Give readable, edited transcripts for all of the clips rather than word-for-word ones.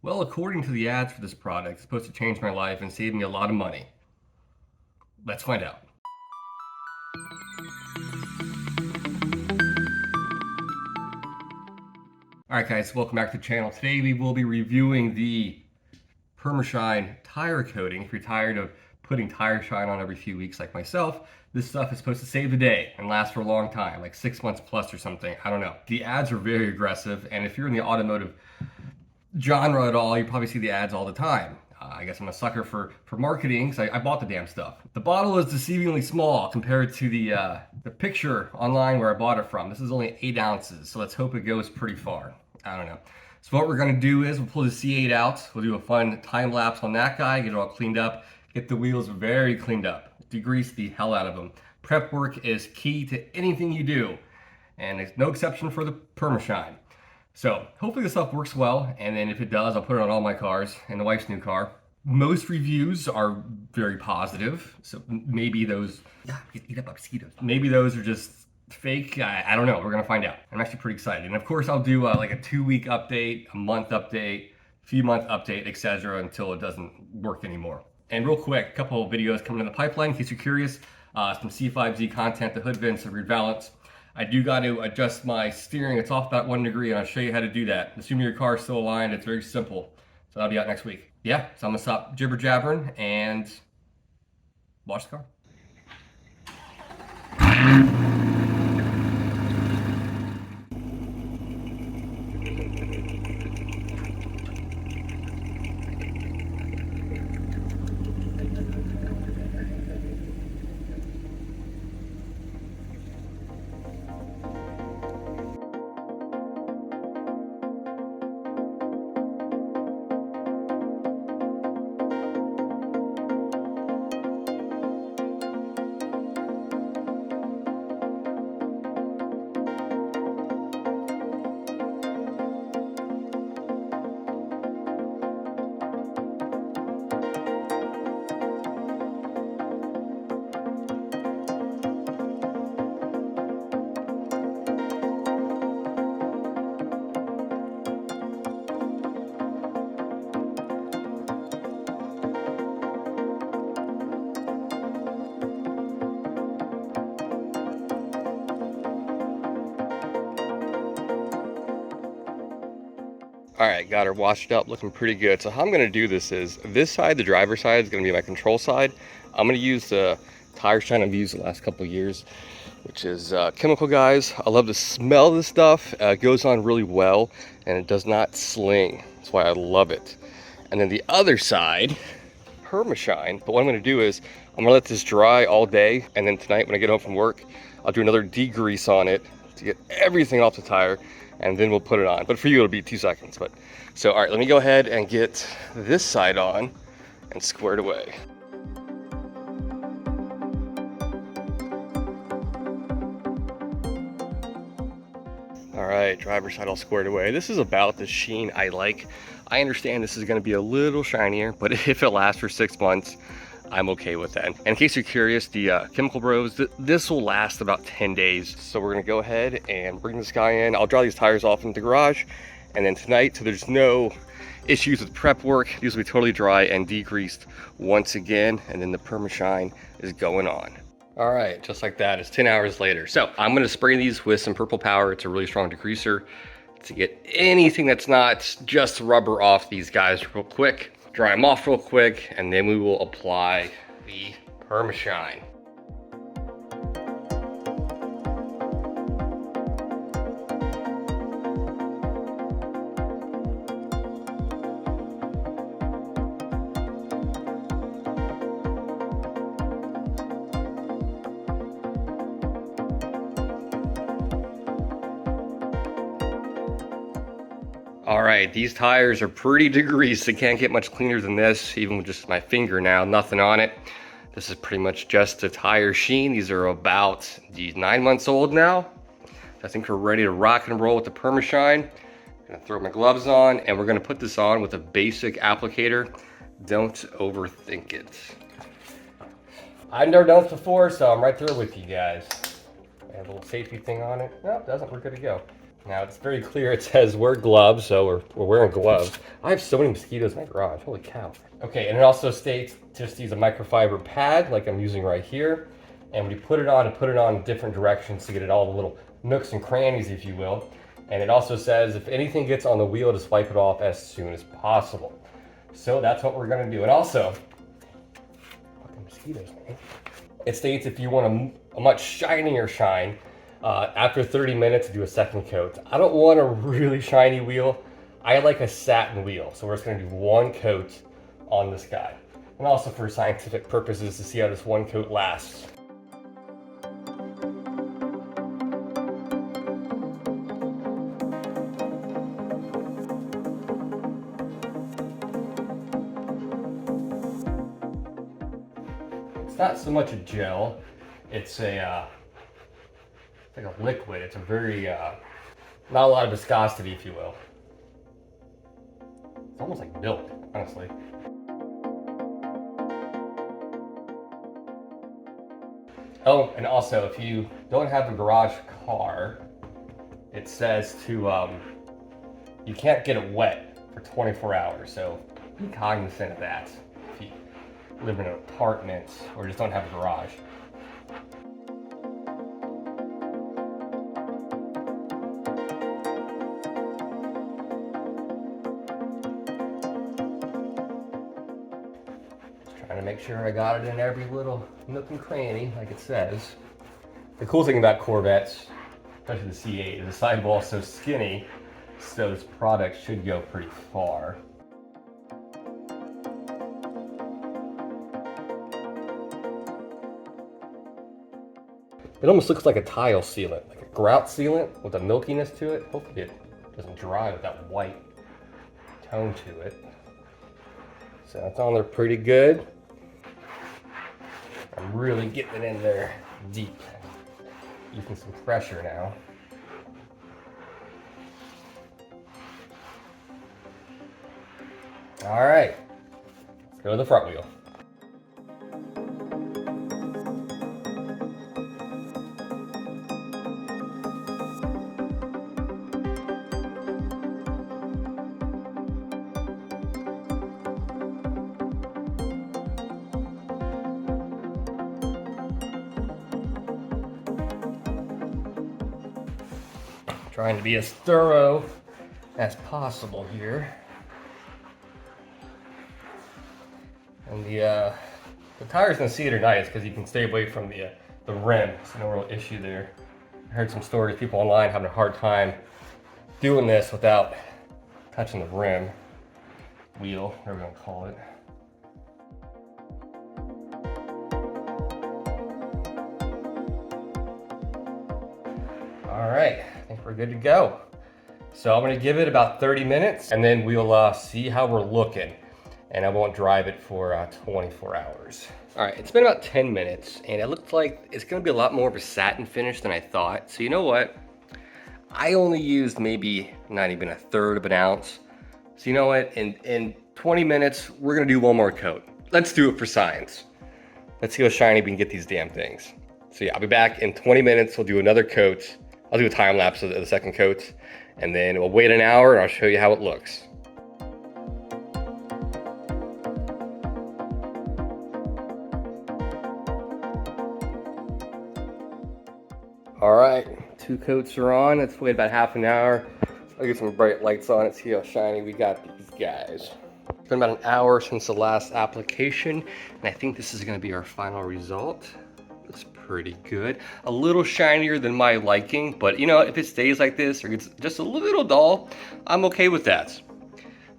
Well, according to the ads for this product, it's supposed to change my life and save me a lot of money. Let's find out. Alright guys, welcome back to the channel. Today we will be reviewing the Permashine tire coating. If you're tired of putting tire shine on every few weeks like myself, this stuff is supposed to save the day and last for a long time, like 6 months plus or something. I don't know. The ads are very aggressive, and if you're in the automotive genre at all, you probably see the ads all the time. I guess I'm a sucker for marketing, so I bought the damn stuff. The bottle is deceivingly small compared to the picture online where I bought it from. This is only 8 ounces, so let's hope it goes pretty far. I don't know. So what we're gonna do is we'll pull the C8 out. We'll do a fun time lapse on that guy, get it all cleaned up, get the wheels very cleaned up, degrease the hell out of them. Prep work is key to anything you do, and it's no exception for the Permashine. So hopefully this stuff works well, and then if it does, I'll put it on all my cars and the wife's new car. Most reviews are very positive, so maybe those, eat up mosquitoes. Maybe those are just fake. I don't know. We're gonna find out. I'm actually pretty excited, and of course I'll do like a 2-week update, a month update, few month update, etc. until it doesn't work anymore. And real quick, a couple of videos coming in the pipeline in case you're curious. Some C5Z content, the hood vents, the rear valance. I do got to adjust my steering. It's off about 1 degree, and I'll show you how to do that. Assuming your car is still aligned, it's very simple. So that'll be out next week. Yeah, so I'm gonna stop jibber jabbering and wash the car. All right, got her washed up, looking pretty good. So how I'm gonna do this is, this side, the driver's side, is gonna be my control side. I'm gonna use the tire shine I've used the last couple of years, which is Chemical Guys. I love the smell of this stuff. It goes on really well, and it does not sling. That's why I love it. And then the other side, Permashine. But what I'm gonna do is, I'm gonna let this dry all day, and then tonight when I get home from work, I'll do another degrease on it to get everything off the tire, and then we'll put it on. But for you, it'll be 2 seconds. But so, all right, let me go ahead and get this side on and squared away. All right, driver's side all squared away. This is about the sheen I like. I understand this is gonna be a little shinier, but if it lasts for 6 months, I'm okay with that. And in case you're curious, the Chemical Bros, this will last about 10 days. So we're gonna go ahead and bring this guy in. I'll dry these tires off in the garage, and then tonight, so there's no issues with prep work, these will be totally dry and degreased once again, and then the Permashine is going on. All right, just like that, it's 10 hours later. So I'm gonna spray these with some Purple Power. It's a really strong degreaser to get anything that's not just rubber off these guys real quick. Dry them off real quick, and then we will apply the Permashine. All right, these tires are pretty degreased. They can't get much cleaner than this, even with just my finger now, nothing on it. This is pretty much just a tire sheen. These are about 9 months old now. I think we're ready to rock and roll with the Permashine. Gonna throw my gloves on, and we're gonna put this on with a basic applicator. Don't overthink it. I've never done this before, so I'm right there with you guys. I have a little safety thing on it. Nope, doesn't, we're good to go. Now it's very clear it says wear gloves, so we're wearing gloves. I have so many mosquitoes in my garage, holy cow. Okay, and it also states just use a microfiber pad like I'm using right here. And when you put it on in different directions to get it all the little nooks and crannies, if you will. And it also says if anything gets on the wheel, just wipe it off as soon as possible. So that's what we're gonna do. And also, fucking mosquitoes, man. It states if you want a much shinier shine, after 30 minutes, do a second coat. I don't want a really shiny wheel. I like a satin wheel. So we're just gonna do one coat on this guy. And also for scientific purposes to see how this one coat lasts. It's not so much a gel, it's like a liquid. It's a very, not a lot of viscosity, if you will. It's almost like milk, honestly. Oh, and also, if you don't have a garage car, it says to, you can't get it wet for 24 hours, so be cognizant of that if you live in an apartment or just don't have a garage. Trying to make sure I got it in every little nook and cranny, like it says. The cool thing about Corvettes, especially the C8, is the sidewall is so skinny, so this product should go pretty far. It almost looks like a tile sealant, like a grout sealant with a milkiness to it. Hopefully it doesn't dry with that white tone to it. So it's on there pretty good. I'm really getting it in there deep. Using some pressure now. All right, let's go to the front wheel. Trying to be as thorough as possible here. And the tires in the seat are nice because you can stay away from the rim. So no real issue there. I heard some stories, people online having a hard time doing this without touching the rim, wheel, whatever you want to call it. All right, I think we're good to go. So I'm gonna give it about 30 minutes and then we'll see how we're looking. And I won't drive it for 24 hours. All right, it's been about 10 minutes and it looks like it's gonna be a lot more of a satin finish than I thought. So you know what? I only used maybe not even a third of an ounce. So you know what? In 20 minutes, we're gonna do one more coat. Let's do it for science. Let's see how shiny we can get these damn things. So yeah, I'll be back in 20 minutes. We'll do another coat. I'll do a time lapse of the second coat and then we'll wait an hour and I'll show you how it looks. All right, 2 coats are on. Let's wait about half an hour. I'll get some bright lights on it, see how shiny we got these guys. It's been about an hour since the last application, and I think this is gonna be our final result. Looks pretty good. A little shinier than my liking, but you know, if it stays like this or gets just a little dull, I'm okay with that.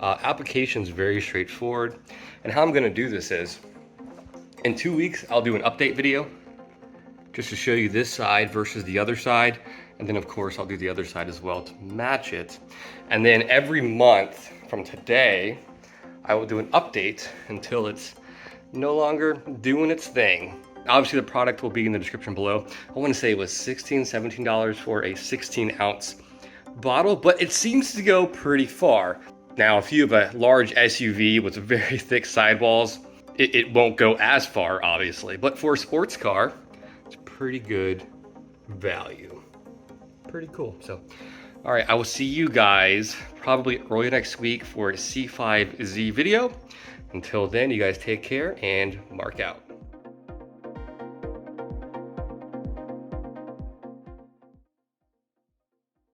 Application's very straightforward, and how I'm gonna do this is, in 2 weeks, I'll do an update video, just to show you this side versus the other side. And then of course, I'll do the other side as well to match it. And then every month from today, I will do an update until it's no longer doing its thing. Obviously the product will be in the description below. I wanna say it was $16, $17 for a 16-ounce bottle, but it seems to go pretty far. Now, if you have a large SUV with very thick sidewalls, it won't go as far, obviously. But for a sports car, it's pretty good value. Pretty cool. So, All right, I will see you guys probably early next week for a C5Z video. Until then, you guys take care and mark out.